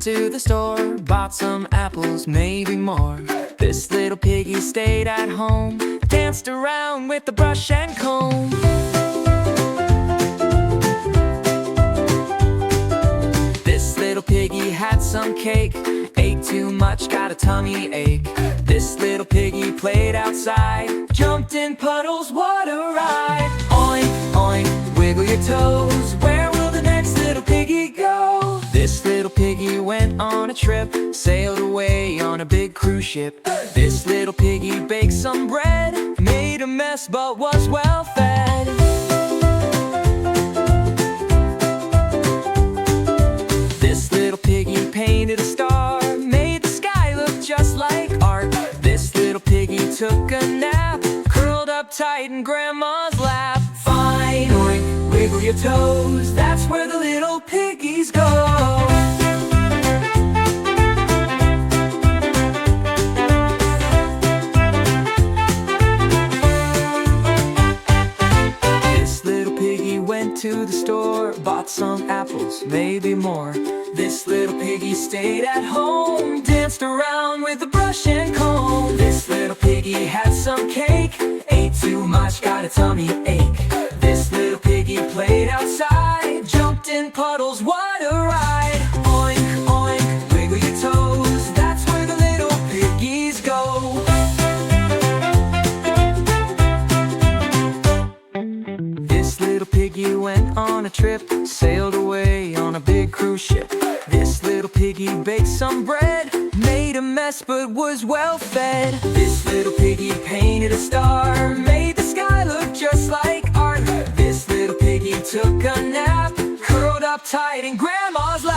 to the store, bought some apples, maybe more. This little piggy stayed at home, danced around with the brush and comb. This little piggy had some cake, ate too much, got a tummy ache. This little piggy played outside, jumped in puddles, what a ride. Oink, oink, wiggle your toes, where will the next little piggy go? This little piggy went on a trip, sailed away on a big cruise ship. This little piggy baked some bread, made a mess but was well fed. This little piggy painted a star, made the sky look just like art. This little piggy took a nap, curled up tight in grandma's lap. Fine, oink, wiggle your toes, that's where the little piggies go. This little piggy went to the store, bought some apples, maybe more. This little piggy stayed at home, danced around with a brush and comb. This little piggy had some cake, ate too much, got a tummy ache. This little piggy played outside, jumped in puddles, what a ride. Oink, oink, wiggle your toes, that's where the little piggies go. This little piggy went on a trip, sailed away on a big cruise ship. This little piggy baked some bread, made a mess but was well fed. This little piggy painted a star, made the sky look just like art. This little piggy took a nap, curled up tight in grandma's lap.